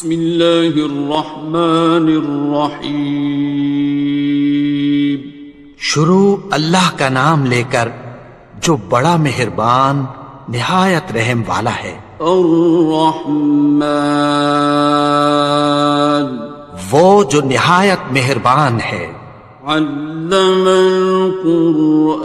بسم اللہ الرحمن الرحیم. شروع اللہ کا نام لے کر جو بڑا مہربان نہایت رحم والا ہے. الرحمن وہ جو نہایت مہربان ہے. علم القرآن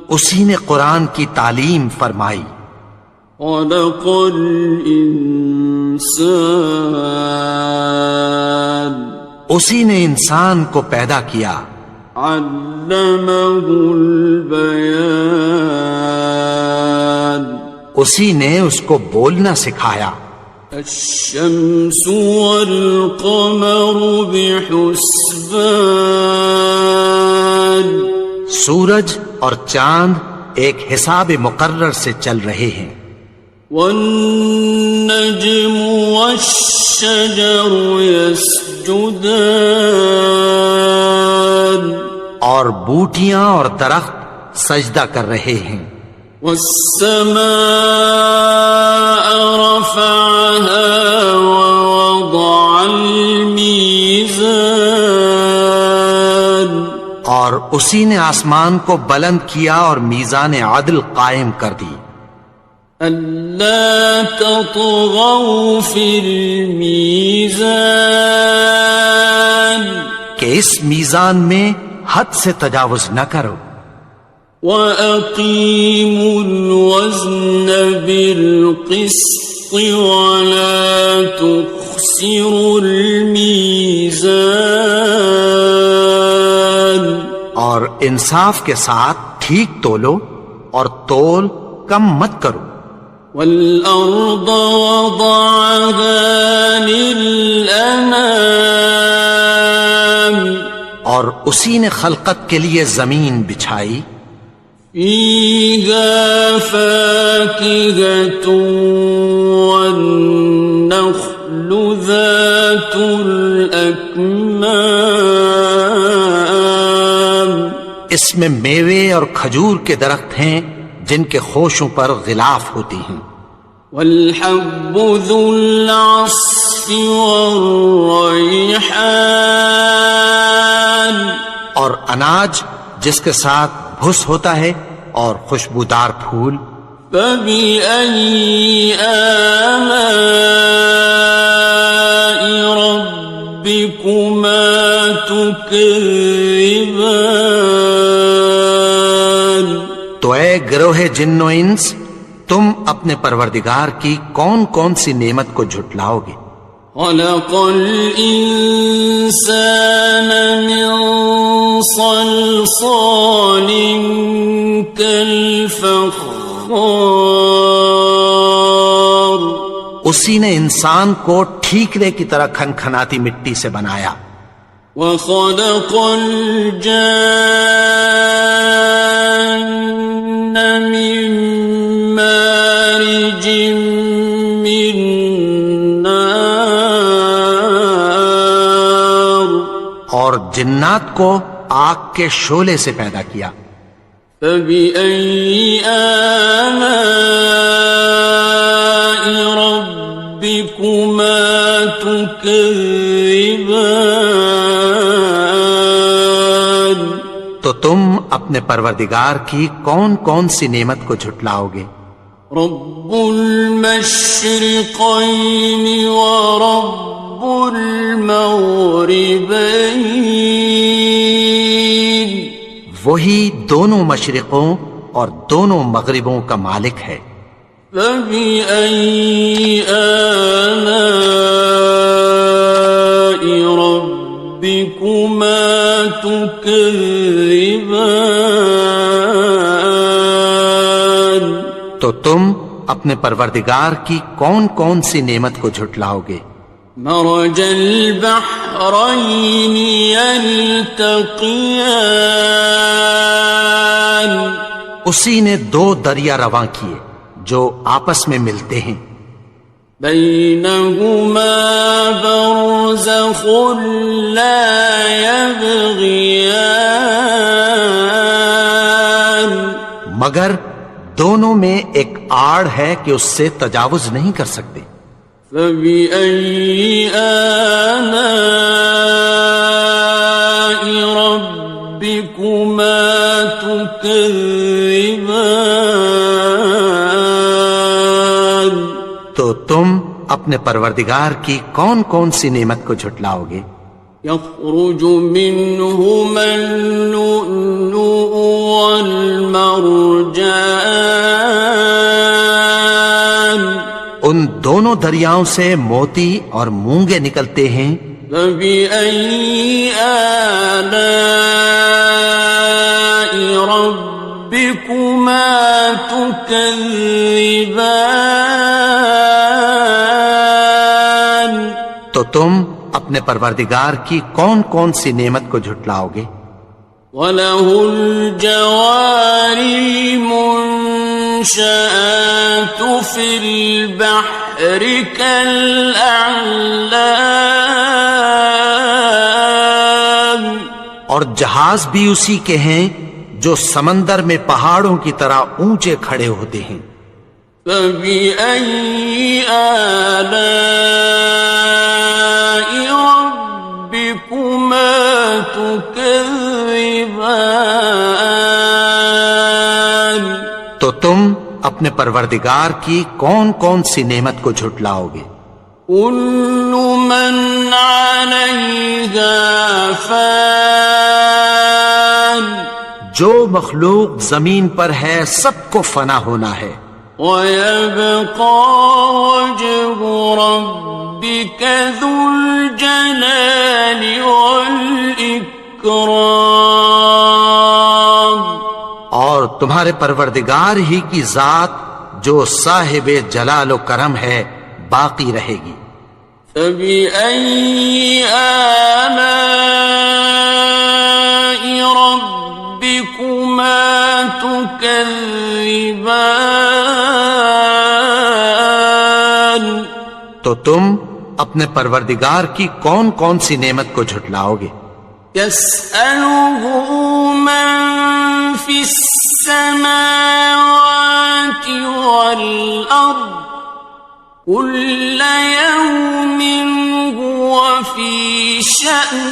اسی نے قرآن کی تعلیم فرمائی. خلق الانسان اسی نے انسان کو پیدا کیا. علمہ البیان اسی نے اس کو بولنا سکھایا. الشمس والقمر بحسبان سورج اور چاند ایک حساب مقرر سے چل رہے ہیں. والنجم والشجر يسجدان اور بوٹیاں اور درخت سجدہ کر رہے ہیں. والسماء رفعها ووضع الميزان اور اسی نے آسمان کو بلند کیا اور میزان عدل قائم کر دی. ألا تطغوا في الميزان کہ اس میزان میں حد سے تجاوز نہ کرو. وَأَقِيمُوا الْوَزْنَ بِالْقِسْطِ وَلَا تُخْسِرُوا الْمِيزَانَ اور انصاف کے ساتھ ٹھیک تولو اور تول کم مت کرو. وَالْأَرْضَ وَضَعَهَا لِلْأَنَامِ اور اسی نے خلقت کے لیے زمین بچھائی. فِيهَا فَاكِهَةٌ وَالنَّخْلُ ذَاتُ الْأَكْمَامِ اس میں میوے اور کھجور کے درخت ہیں جن کے خوشوں پر غلاف ہوتی ہیں. وَالْحَبُّ ذُو الْعَصْفِ وَالرَّيْحَانِ اور اناج جس کے ساتھ بھس ہوتا ہے اور خوشبودار پھول. فَبِأَيِّ آلَاءِ رَبِّكُمَا تُكَذِّبَانِ تو اے گروہ جن و انس تم اپنے پروردگار کی کون کون سی نعمت کو جھٹلاؤ گے. خَلَقَ الْإِنسَانَ مِنْ صَلْصَالٍ كَالْفَخَّارِ اسی نے انسان کو ٹھیکرے کی طرح کھنکھناتی مٹی سے بنایا. وَخَلَقَ الْجَانَّ مِن مَّارِجٍ مِّن نَّارٍ اور جنات کو آگ کے شعلے سے پیدا کیا. فَبِأَيِّ آلَاءِ رَبِّكُمَا تُكَذِّبَانِ تو تم اپنے پروردگار کی کون کون سی نعمت کو جھٹلاؤ گے. رب المشرقین ورب المغربین وہی دونوں مشرقوں اور دونوں مغربوں کا مالک ہے. فَبِأَيِّ آلَاءِ رَبِّكُمَا تُكَذِّبَانِ تو تم اپنے پروردگار کی کون کون سی نعمت کو جھٹلاؤ گے. مرج البحرین یلتقیان اسی نے دو دریا رواں کیے جو آپس میں ملتے ہیں. بینہما برزخ لا یبغیان مگر دونوں میں ایک آڑ ہے کہ اس سے تجاوز نہیں کر سکتے۔ فبأي آلاء ربكما تكذبان؟ تو تم اپنے پروردگار کی کون کون سی نعمت کو جھٹلاؤ گے؟ يخرج منهما اللؤلؤ والمرجان، ان دونوں دریاؤں سے موتی اور مونگے نکلتے ہیں۔ فبأي آلاء ربكما تكذبان؟ تو تم اپنے پروردگار کی کون کون سی نعمت کو جھٹلاؤ گے؟ وَلَهُ الْجَوَارِ الْمُنشَآتُ فِي الْبَحْرِ كَالْأَعْلَامِ، اور جہاز بھی اسی کے ہیں جو سمندر میں پہاڑوں کی طرح اونچے کھڑے ہوتے ہیں۔ فَبِأَيِّ آلَاءِ رَبِّكُمَا تُكَذِّبَانِ؟ تو تم اپنے پروردگار کی کون کون سی نعمت کو جھٹلاؤ گے؟ كُلُّ مَنْ عَلَيْهَا فَانٍ، جو مخلوق زمین پر ہے سب کو فنا ہونا ہے۔ وَيَبْقَى وَجْهُ رَبِّكَ ذُو الْجَلَالِ وَالْإِكْرَامِ، اور تمہارے پروردگار ہی کی ذات جو صاحب جلال و کرم ہے باقی رہے گی۔ فَبِأَيِّ آلَاءِ رَبِّكُمَا تُكَذِّبَانِ؟ تو تم اپنے پروردگار کی کون کون سی نعمت کو جھٹلاؤ گے؟ يَسْأَلُهُ مَن فِي السَّمَاوَاتِ وَالْأَرْضِ كُلَّ يَوْمٍ هُوَ فِي شَأْنٍ،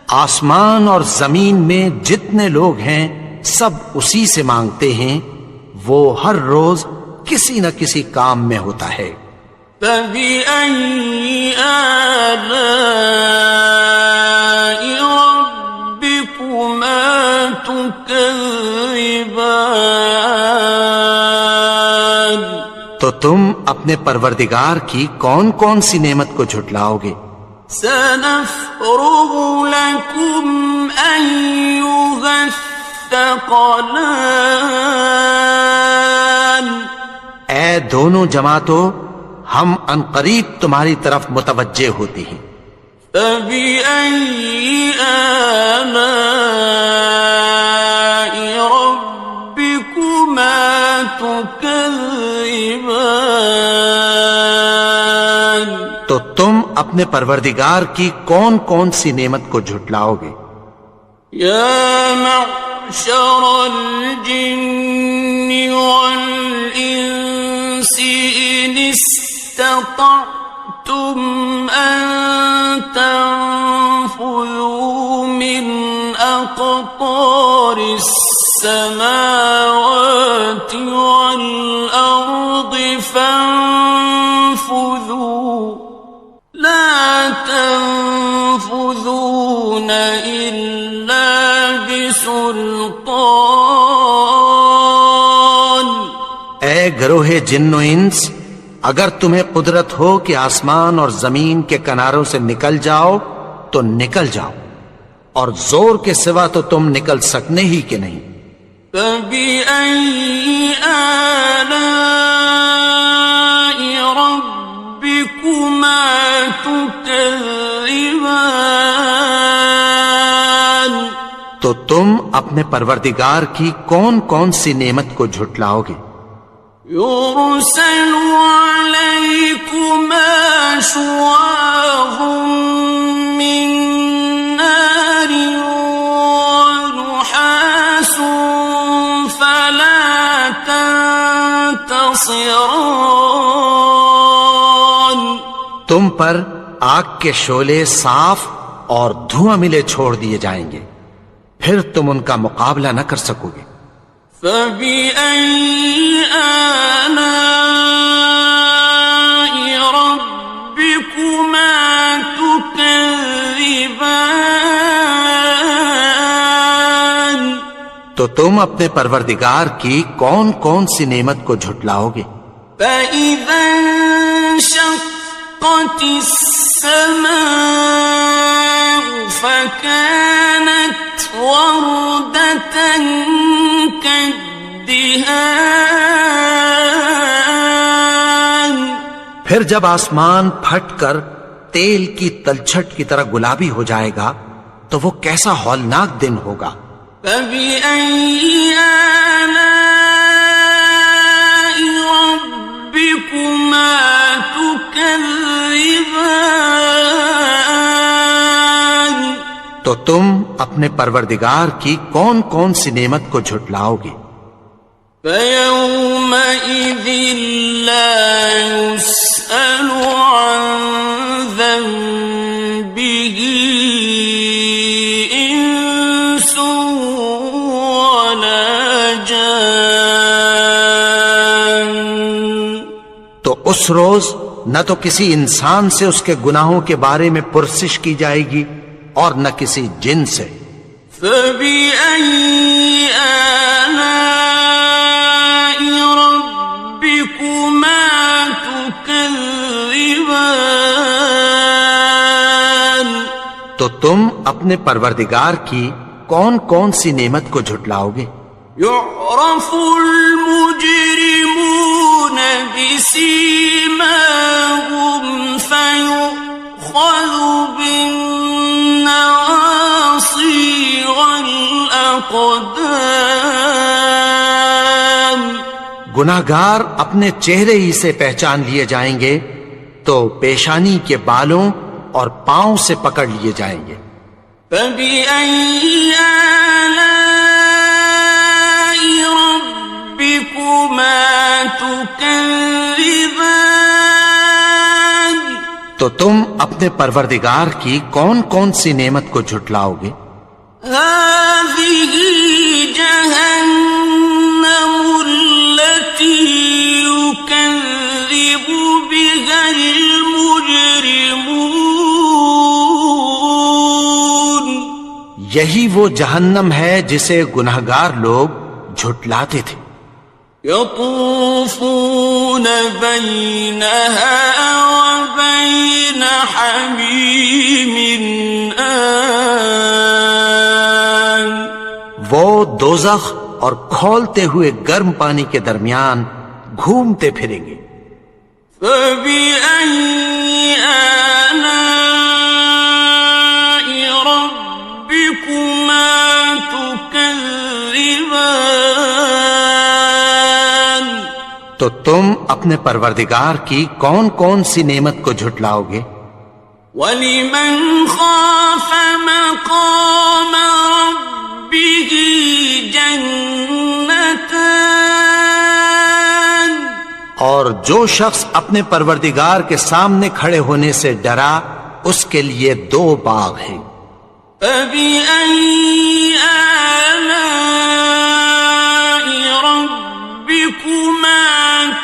آسمان اور زمین میں جتنے لوگ ہیں سب اسی سے مانگتے ہیں، وہ ہر روز کسی نہ کسی کام میں ہوتا ہے۔ فَبِأَيِّ آلَاءِ رَبِّكُمَا تُكَذِّبَانِ؟ تو تم اپنے پروردگار کی کون کون سی نعمت کو جھٹلاؤ گے؟ سَنَفْرُغُ لَكُمْ أَيُّهَ الثَّقَلَانِ، اے دونوں جماعتوں، ہم عنقریب تمہاری طرف متوجہ ہوتے ہیں۔ فَبِأَيِّ آلَاءِ رَبِّكُمَا تُكَذِّبَانِ؟ تو تم اپنے پروردگار کی کون کون سی نعمت کو جھٹلاؤ گے؟ يَا مَعْشَرَ الْجِنِّ وَالْإِنسِ إِنِ اسْتَطَعْتُمْ أَن تَنفُذُوا مِنْ أَقْطَارِ السَّمَاوَاتِ وَالْأَرْضِ فَانفُذُوا لَا تَنفُذُونَ إِلَّا بِسُلْطَانٍ۔ اے گروہ جن و انس، اگر تمہیں قدرت ہو کہ آسمان اور زمین کے کناروں سے نکل جاؤ تو نکل جاؤ، اور زور کے سوا تو تم نکل سکنے ہی کہ نہیں۔ فَبِأَيِّ آلَاءِ رَبِّكُمَا تُكَذِّبَانِ؟ تو تم اپنے پروردگار کی کون کون سی نعمت کو جھٹلاؤ گے؟ يُرْسَلُ عَلَيْكُمَا شُوَاظٌ مِّن نَّارٍ وَنُحَاسٌ فَلَا تَنتَصِرَانِ؟ تم پر آگ کے شعلے صاف اور دھواں ملے چھوڑ دیے جائیں گے، پھر تم ان کا مقابلہ نہ کر سکو گے۔ فَبِأَيِّ آلَاءِ رَبِّكُمَا تُكَذِّبَانِ؟ تو تم اپنے پروردگار کی کون کون سی نعمت کو جھٹلاؤ گے؟ فَإِذَا انشَقَّتِ السَّمَاءُ فَكَانَتْ وَرْدَةً كَالدِّهَانِ، پھر جب آسمان پھٹ کر تیل کی تلچھٹ کی طرح گلابی ہو جائے گا تو وہ کیسا ہولناک دن ہوگا۔ فَبِأَيِّ آلَاءِ رَبِّكُمَا تُكَذِّبَانِ؟ تو تم اپنے پروردگار کی کون کون سی نعمت کو جھٹلاؤ گے؟ فَيَوْمَئِذٍ لَا يُسْأَلُ عَنْ ذَنبِهِ إِنسٌ وَلَا جَانٌ۔ تو اس روز نہ تو کسی انسان سے اس کے گناہوں کے بارے میں پرسش کی جائے گی اور نہ کسی جن سے۔ فَبِأَيِّ آلَاءِ رَبِّكُمَا تُكَذِّبَانِ؟ تو تم اپنے پروردگار کی کون کون سی نعمت کو جھٹلاؤ گے؟ يُعْرَفُ الْمُجْرِمُونَ بِسِيمَاهُمْ فَيُؤْخَذُ بِالنَّوَاصِي وَالْأَقْدَامِ۔ گناہگار اپنے چہرے ہی سے پہچان لیے جائیں گے تو پیشانی کے بالوں اور پاؤں سے پکڑ لیے جائیں گے۔ فَبِأَيِّ آلَاءِ رَبِّكُمَا تُكَذِّبَانِ؟ تو تم اپنے پروردگار کی کون کون سی نعمت کو جھٹلاؤ گے؟ هَٰذِهِ جَهَنَّمُ الَّتِي يُكَذِّبُ بِهَا الْمُجْرِمُونَ۔ یہی وہ جہنم ہے جسے گناہگار لوگ جھٹلاتے تھے۔ يَطُوفُونَ بَيْنَهَا وَبَيْنَ حَمِيمٍ آنٍ۔ وہ دوزخ اور کھولتے ہوئے گرم پانی کے درمیان گھومتے پھریں گے۔ فَبِأَيِّ آلَاءِ رَبِّكُمَا تُكَذِّبَانِ؟ تو تم اپنے پروردگار کی کون کون سی نعمت کو جھٹلاؤ گے؟ وَلِمَنْ خَافَ مَقَامَ رَبِّهِ جَنَّتَانِ؟ اور جو شخص اپنے پروردگار کے سامنے کھڑے ہونے سے ڈرا اس کے لیے 2 باغ ہیں۔ فَبِأَيِّ آلَاءِ رَبِّكُمَا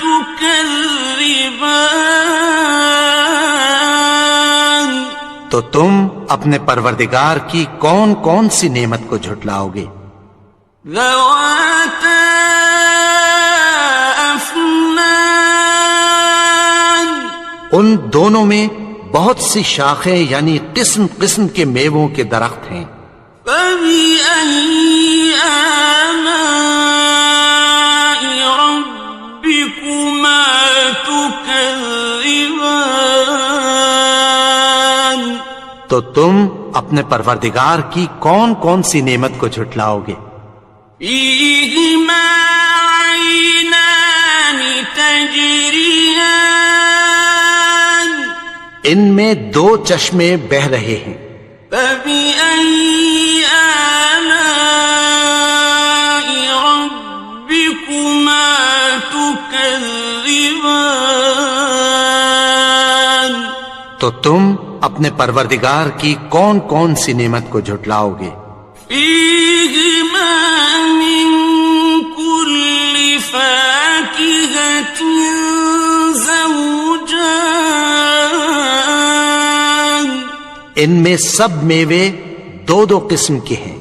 تُكَذِّبَانِ؟ تو تم اپنے پروردگار کی کون کون سی نعمت کو جھٹلاؤ گے؟ ذَوَاتَا أَفْنَانٍ؟ ان دونوں میں بہت سی شاخیں یعنی قسم قسم کے میووں کے درخت ہیں۔ فَبِأَيِّ آلَاءِ رَبِّكُمَا تُكَذِّبَانِ؟ تو تم اپنے پروردگار کی کون کون سی نعمت کو جھٹلاؤ گے؟ فِيهِمَا عَيْنَانِ تَجْرِيَانِ؟ ان میں 2 چشمے بہ رہے ہیں۔ فَبِأَيِّ آلَاءِ رَبِّكُمَا تُكَذِّبَانِ؟ تو تم اپنے پروردگار کی کون کون سی نعمت کو جھٹلاؤ گے؟ فیہما من کل فاکہۃ زوجان، ان میں سب میوے دو دو قسم کے ہیں۔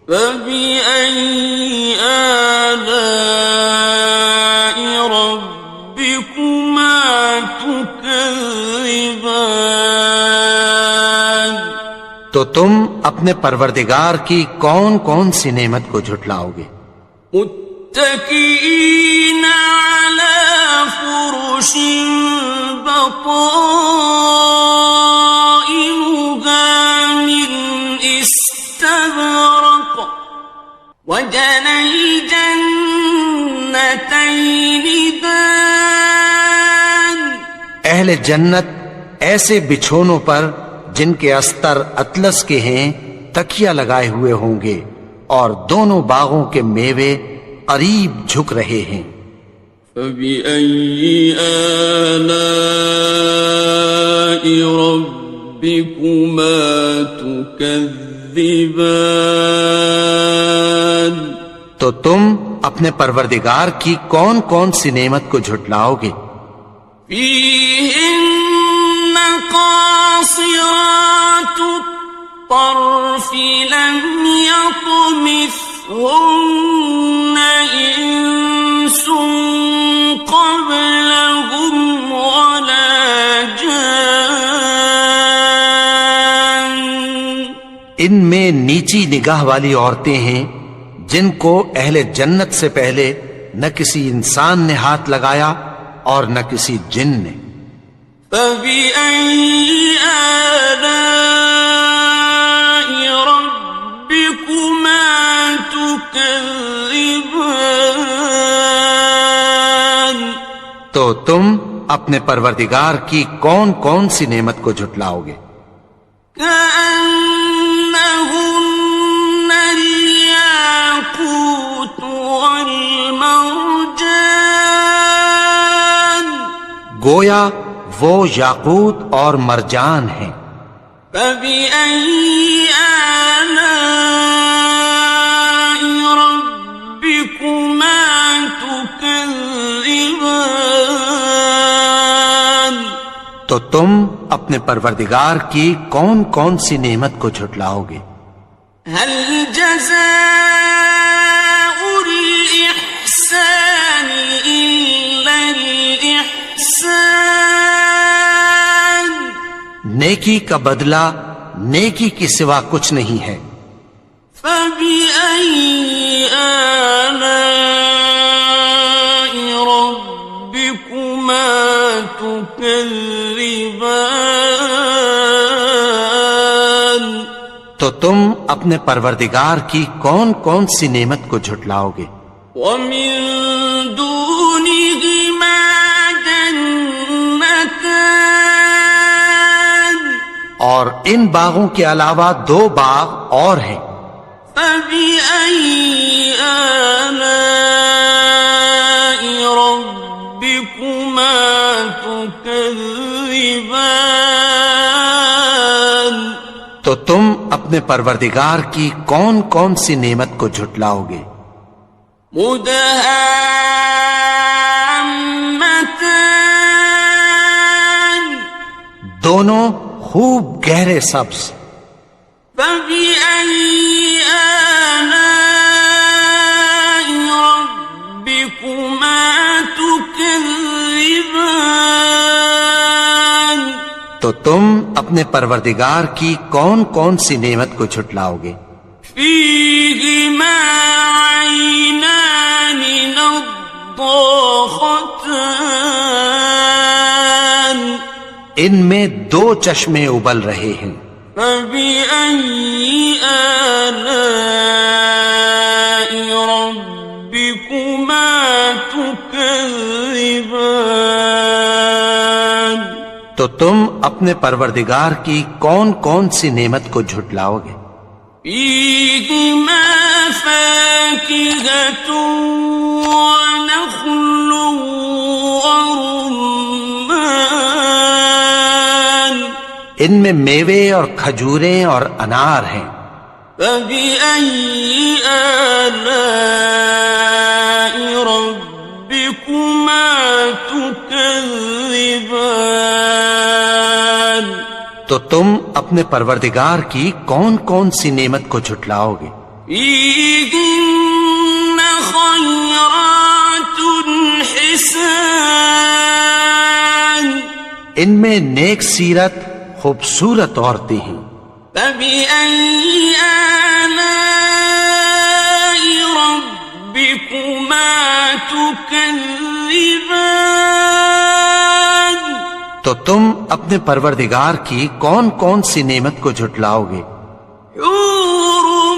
فبأي آلاء ربكما تكذبان، تو تم اپنے پروردگار کی کون کون سی نعمت کو جھٹلاؤ گے؟ متكئين على فرش بطائنها من استبرق، وجنى الجنتين دان، اہل جنت ایسے بچھونوں پر جن کے استر اطلس کے ہیں تکیہ لگائے ہوئے ہوں گے، اور دونوں باغوں کے میوے قریب جھک رہے ہیں۔ فبأي آلاء ربكما تكذبان، تو تم اپنے پروردگار کی کون کون سی نعمت کو جھٹلاؤ گے؟ فيهن قاصرات الطرف لم يطمثهن إنس قبلهم ولا جان، ان میں نیچی نگاہ والی عورتیں ہیں جن کو اہل جنت سے پہلے نہ کسی انسان نے ہاتھ لگایا اور نہ کسی جن نے۔ فبأي آلاء ربكما تكذبان، تو تم اپنے پروردگار کی کون کون سی نعمت کو جھٹلاؤ گے؟ كأنهن الياقوت والمرجان، گویا وہ یاقوت اور مرجان ہیں۔ فبأي آلاء ربكما تكذبان، تو تم اپنے پروردگار کی کون کون سی نعمت کو جھٹلاؤ گے؟ هل جزاء الإحسان إلا الإحسان، نیکی کا بدلہ نیکی کی سوا کچھ نہیں ہے۔ فبأي آلاء ربكما تكذبان، تو تم اپنے پروردگار کی کون کون سی نعمت کو جھٹلاؤ گے؟ ومن دونهما جنتان، اور ان باغوں کے علاوہ دو باغ اور ہیں۔ فبأي آلاء ربكما تكذبان، تو تم اپنے پروردگار کی کون کون سی نعمت کو جھٹلاؤ گے؟ مدهامتان، دونوں خوب گہرے سبز۔ فبأي آلاء ربكما تكذبان، تو تم اپنے پروردگار کی کون کون سی نعمت کو جھٹلاؤ گے؟ فيهما عينان نضاختان، ان میں دو چشمے ابل رہے ہیں۔ فبأي آلاء ربكما تكذبان، تو تم اپنے پروردگار کی کون کون سی نعمت کو جھٹلاؤ گے؟ فيهما فاكهة ونخل ورمان، ان میں میوے اور کھجوریں اور انار ہیں۔ فبأي آلاء ربكما تكذبان؟ تو تم اپنے پروردگار کی کون کون سی نعمت کو جھٹلاؤ گے؟ فيهن خيرات حسان، ان میں نیک سیرت خوبصورت عورتیں ہیں۔ فبأي آلاء ربكما تكذبان؟ تو تم اپنے پروردگار کی کون کون سی نعمت کو جھٹلاؤ گے؟ حور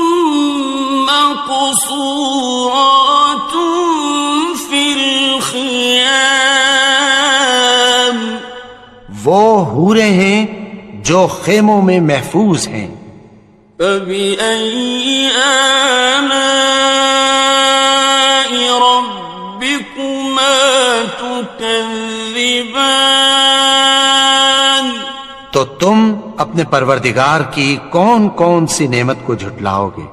مقصورات في الخيام، وہ حوریں ہیں جو خیموں میں محفوظ ہیں۔ فبأي آلاء ربكما تكذبان؟ تو تم اپنے پروردگار کی کون کون سی نعمت کو جھٹلاؤ گے؟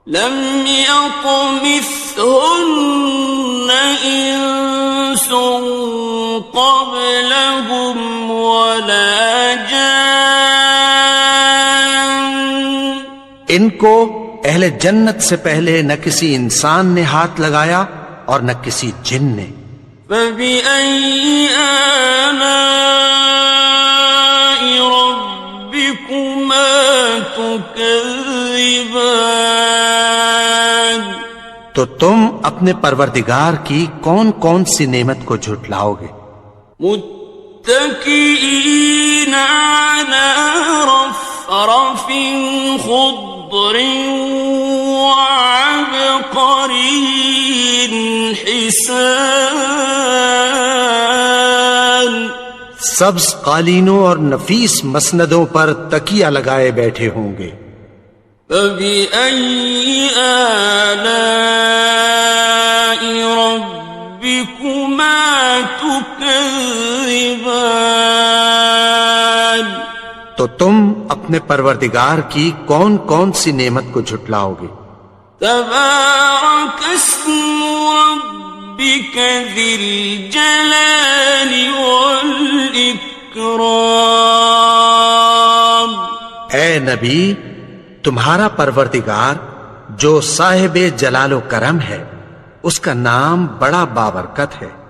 لم يطمثهن إنس قبلهم ولا جان، ان کو اہل جنت سے پہلے نہ کسی انسان نے ہاتھ لگایا اور نہ کسی جن نے۔ فبأي آلاء ربكما تكذبان؟ تو تم اپنے پروردگار کی کون کون سی نعمت کو جھٹلاؤ گے؟ متكئين على رفرف خضر وعبقري حسان، سبز قالینوں اور نفیس مسندوں پر تکیہ لگائے بیٹھے ہوں گے۔ فبأي آلاء ربكما تكذبان؟ تو تم اپنے پروردگار کی کون کون سی نعمت کو جھٹلاؤ گے؟ تبارك اسم ربك ذي الجلال والإكرام۔ اے نبی، تمہارا پروردگار جو صاحب جلال و کرم ہے، اس کا نام بڑا بابرکت ہے۔